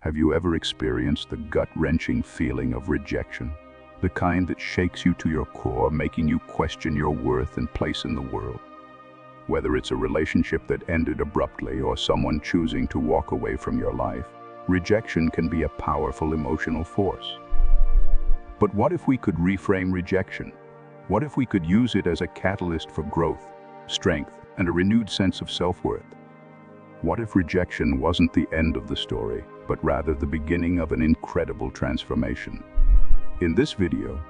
Have you ever experienced the gut-wrenching feeling of rejection? The kind that shakes you to your core, making you question your worth and place in the world. Whether it's a relationship that ended abruptly or someone choosing to walk away from your life, rejection can be a powerful emotional force. But what if we could reframe rejection? What if we could use it as a catalyst for growth, strength, and a renewed sense of self-worth? What if rejection wasn't the end of the story, but rather the beginning of an incredible transformation? In this video,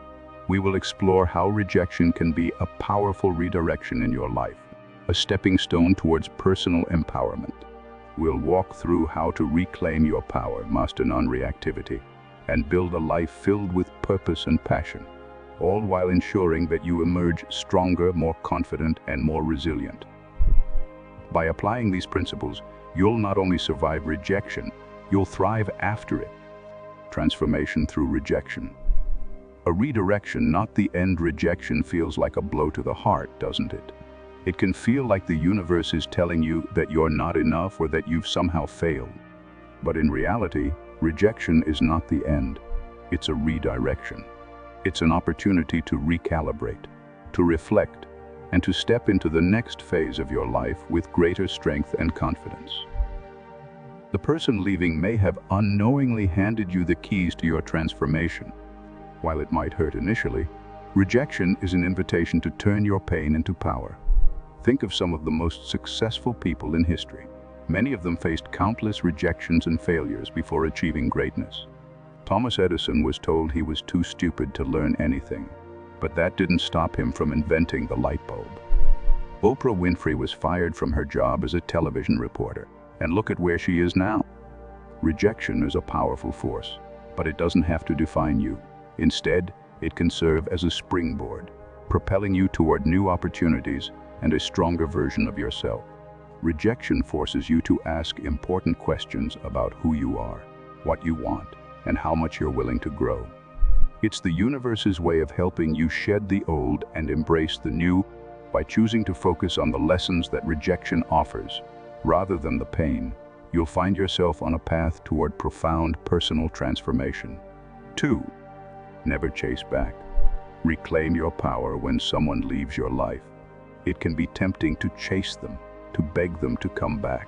we will explore how rejection can be a powerful redirection in your life, a stepping stone towards personal empowerment. We'll walk through how to reclaim your power, master non-reactivity, and build a life filled with purpose and passion, all while ensuring that you emerge stronger, more confident, and more resilient. By applying these principles, you'll not only survive rejection, you'll thrive after it. Transformation through rejection. A redirection, not the end. Rejection feels like a blow to the heart, doesn't it? It can feel like the universe is telling you that you're not enough or that you've somehow failed. But in reality, rejection is not the end. It's a redirection. It's an opportunity to recalibrate, to reflect, and to step into the next phase of your life with greater strength and confidence. The person leaving may have unknowingly handed you the keys to your transformation. While it might hurt initially, rejection is an invitation to turn your pain into power. Think of some of the most successful people in history. Many of them faced countless rejections and failures before achieving greatness. Thomas Edison was told he was too stupid to learn anything, but that didn't stop him from inventing the light bulb. Oprah Winfrey was fired from her job as a television reporter, and look at where she is now. Rejection is a powerful force, but it doesn't have to define you. Instead, it can serve as a springboard, propelling you toward new opportunities and a stronger version of yourself. Rejection forces you to ask important questions about who you are, what you want, and how much you're willing to grow. It's the universe's way of helping you shed the old and embrace the new by choosing to focus on the lessons that rejection offers, rather than the pain. You'll find yourself on a path toward profound personal transformation. 2. Never chase back. Reclaim your power when someone leaves your life. It can be tempting to chase them, to beg them to come back,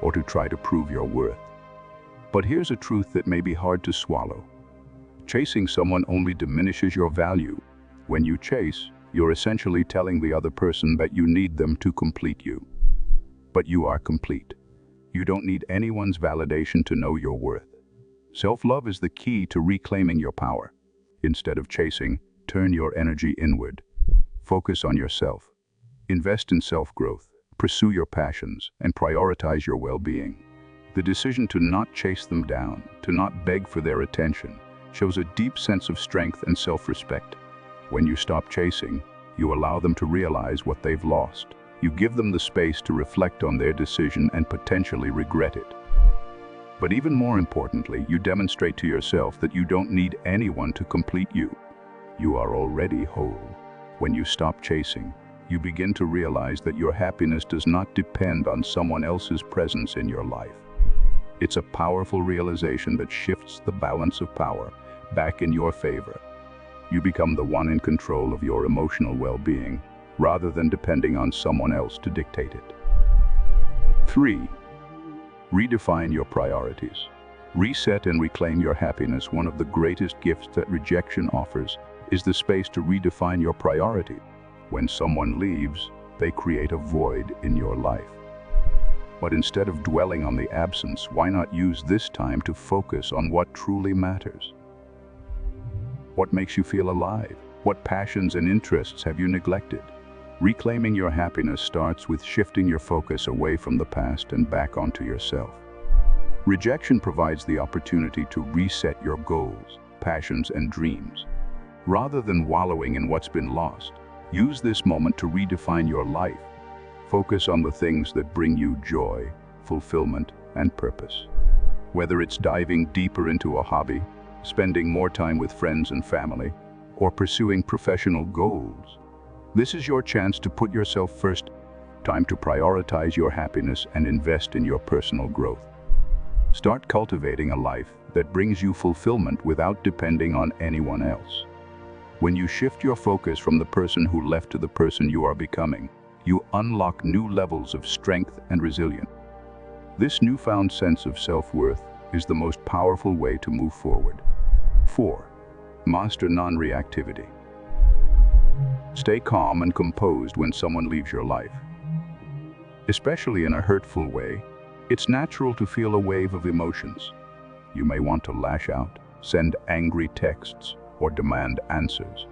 or to try to prove your worth. But here's a truth that may be hard to swallow. Chasing someone only diminishes your value. When you chase, you're essentially telling the other person that you need them to complete you. But you are complete. You don't need anyone's validation to know your worth. Self-love is the key to reclaiming your power. Instead of chasing, turn your energy inward. Focus on yourself. Invest in self-growth, pursue your passions, and prioritize your well-being. The decision to not chase them down, to not beg for their attention, shows a deep sense of strength and self-respect. When you stop chasing, you allow them to realize what they've lost. You give them the space to reflect on their decision and potentially regret it. But even more importantly, you demonstrate to yourself that you don't need anyone to complete you. You are already whole. When you stop chasing, you begin to realize that your happiness does not depend on someone else's presence in your life. It's a powerful realization that shifts the balance of power back in your favor. You become the one in control of your emotional well-being, rather than depending on someone else to dictate it. 3. Redefine your priorities. Reset and reclaim your happiness. One of the greatest gifts that rejection offers is the space to redefine your priority. When someone leaves, they create a void in your life. But instead of dwelling on the absence, why not use this time to focus on what truly matters? What makes you feel alive? What passions and interests have you neglected? Reclaiming your happiness starts with shifting your focus away from the past and back onto yourself. Rejection provides the opportunity to reset your goals, passions, and dreams. Rather than wallowing in what's been lost, use this moment to redefine your life. Focus on the things that bring you joy, fulfillment, and purpose. Whether it's diving deeper into a hobby, spending more time with friends and family, or pursuing professional goals, this is your chance to put yourself first. Time to prioritize your happiness and invest in your personal growth. Start cultivating a life that brings you fulfillment without depending on anyone else. When you shift your focus from the person who left to the person you are becoming, you unlock new levels of strength and resilience. This newfound sense of self-worth is the most powerful way to move forward. 4. Master non-reactivity. Stay calm and composed when someone leaves your life. Especially in a hurtful way, it's natural to feel a wave of emotions. You may want to lash out, send angry texts, or demand answers.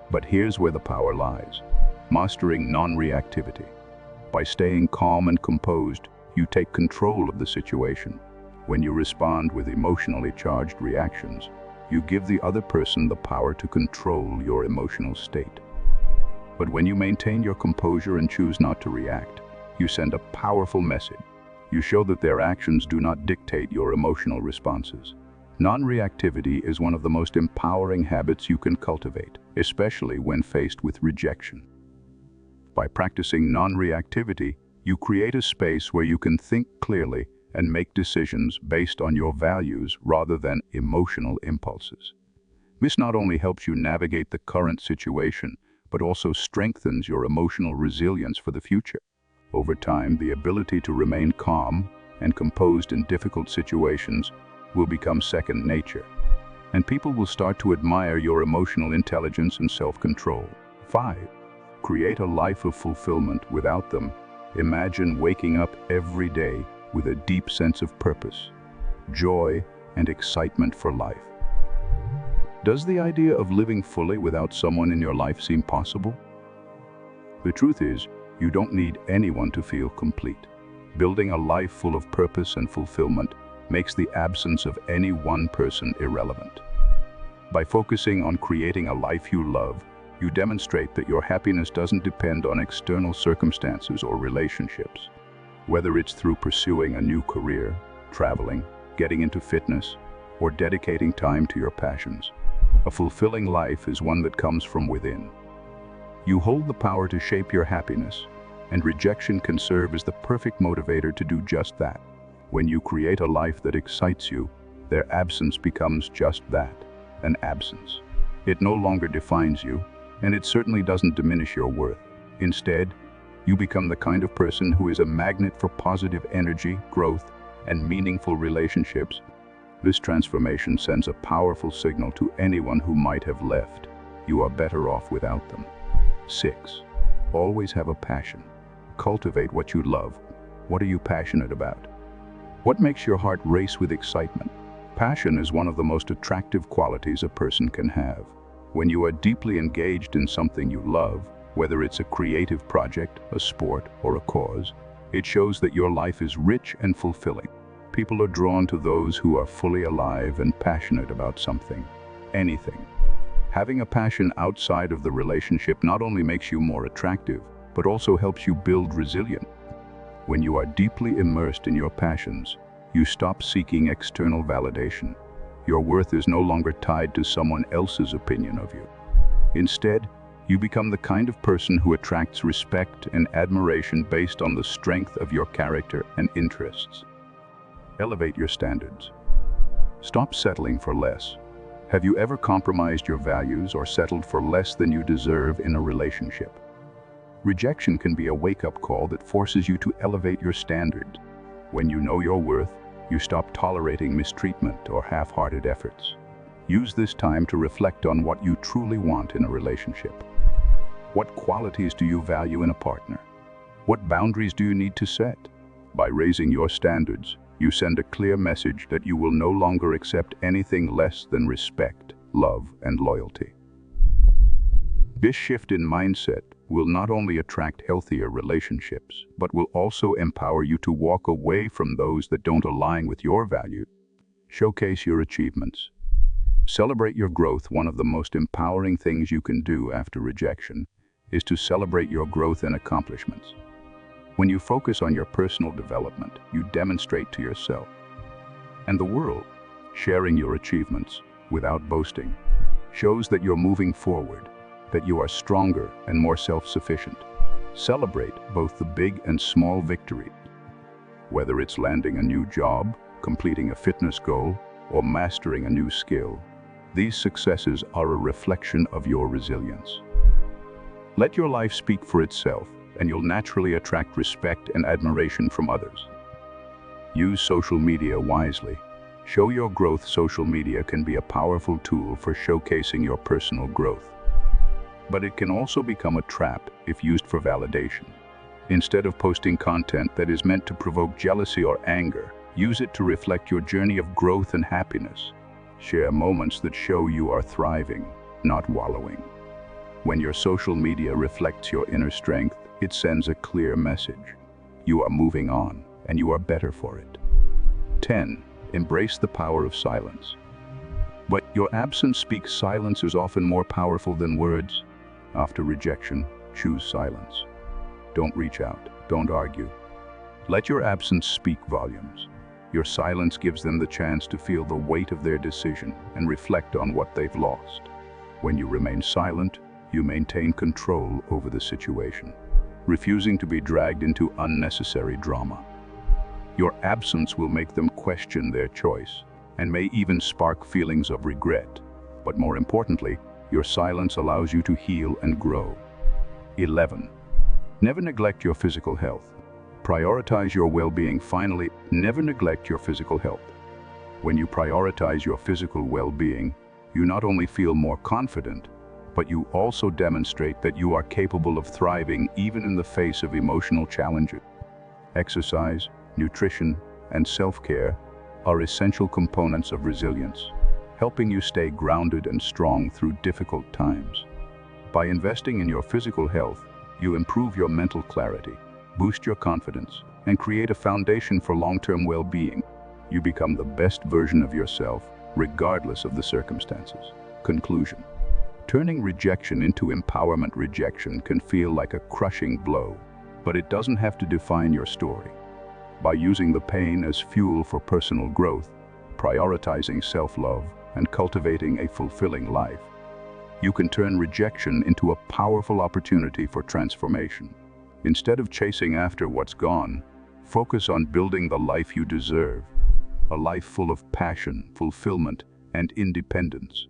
But here's where the power lies: mastering non-reactivity. By staying calm and composed, you take control of the situation. When you respond with emotionally charged reactions, you give the other person the power to control your emotional state. But when you maintain your composure and choose not to react, you send a powerful message. You show that their actions do not dictate your emotional responses. Non-reactivity is one of the most empowering habits you can cultivate, especially when faced with rejection. By practicing non-reactivity, you create a space where you can think clearly and make decisions based on your values rather than emotional impulses. This not only helps you navigate the current situation, but also strengthens your emotional resilience for the future. Over time, the ability to remain calm and composed in difficult situations will become second nature, and people will start to admire your emotional intelligence and self-control. 5. Create a life of fulfillment without them. Imagine waking up every day with a deep sense of purpose, joy, and excitement for life. Does the idea of living fully without someone in your life seem possible? The truth is, you don't need anyone to feel complete. Building a life full of purpose and fulfillment makes the absence of any one person irrelevant. By focusing on creating a life you love, you demonstrate that your happiness doesn't depend on external circumstances or relationships. Whether it's through pursuing a new career, traveling, getting into fitness, or dedicating time to your passions, a fulfilling life is one that comes from within. You hold the power to shape your happiness, and rejection can serve as the perfect motivator to do just that. When you create a life that excites you, their absence becomes just that, an absence. It no longer defines you, and it certainly doesn't diminish your worth. Instead, you become the kind of person who is a magnet for positive energy, growth, and meaningful relationships. This transformation sends a powerful signal to anyone who might have left. You are better off without them. 6. Always have a passion. Cultivate what you love. What are you passionate about? What makes your heart race with excitement? Passion is one of the most attractive qualities a person can have. When you are deeply engaged in something you love, whether it's a creative project, a sport, or a cause, it shows that your life is rich and fulfilling. People are drawn to those who are fully alive and passionate about something, anything. Having a passion outside of the relationship not only makes you more attractive, but also helps you build resilience. When you are deeply immersed in your passions, you stop seeking external validation. Your worth is no longer tied to someone else's opinion of you. Instead, you become the kind of person who attracts respect and admiration based on the strength of your character and interests. Elevate your standards. Stop settling for less. Have you ever compromised your values or settled for less than you deserve in a relationship? Rejection can be a wake-up call that forces you to elevate your standards. When you know your worth, you stop tolerating mistreatment or half-hearted efforts. Use this time to reflect on what you truly want in a relationship. What qualities do you value in a partner? What boundaries do you need to set? By raising your standards, you send a clear message that you will no longer accept anything less than respect, love, and loyalty. This shift in mindset will not only attract healthier relationships, but will also empower you to walk away from those that don't align with your values. Showcase your achievements. Celebrate your growth. One of the most empowering things you can do after rejection is to celebrate your growth and accomplishments. When you focus on your personal development, you demonstrate to yourself and the world, sharing your achievements without boasting, shows that you're moving forward, that you are stronger and more self-sufficient. Celebrate both the big and small victories. Whether it's landing a new job, completing a fitness goal, or mastering a new skill, these successes are a reflection of your resilience. Let your life speak for itself, and you'll naturally attract respect and admiration from others. Use social media wisely. Show your growth. Social media can be a powerful tool for showcasing your personal growth. But it can also become a trap if used for validation. Instead of posting content that is meant to provoke jealousy or anger, use it to reflect your journey of growth and happiness. Share moments that show you are thriving, not wallowing. When your social media reflects your inner strength, it sends a clear message. You are moving on, and you are better for it. 10. Embrace the power of silence. But your absence speaks. Silence is often more powerful than words. After rejection, choose silence. Don't reach out. Don't argue. Let your absence speak volumes. Your silence gives them the chance to feel the weight of their decision and reflect on what they've lost. When you remain silent, you maintain control over the situation, refusing to be dragged into unnecessary drama. Your absence will make them question their choice and may even spark feelings of regret. But more importantly, your silence allows you to heal and grow. 11. Never neglect your physical health. Prioritize your well-being. Finally, never neglect your physical health. When you prioritize your physical well-being, you not only feel more confident, but you also demonstrate that you are capable of thriving even in the face of emotional challenges. Exercise, nutrition, and self-care are essential components of resilience, helping you stay grounded and strong through difficult times. By investing in your physical health, you improve your mental clarity, boost your confidence, and create a foundation for long-term well-being. You become the best version of yourself, regardless of the circumstances. Conclusion. Turning rejection into empowerment. Rejection can feel like a crushing blow, but it doesn't have to define your story. By using the pain as fuel for personal growth, prioritizing self-love, and cultivating a fulfilling life, you can turn rejection into a powerful opportunity for transformation. Instead of chasing after what's gone, focus on building the life you deserve, a life full of passion, fulfillment, and independence.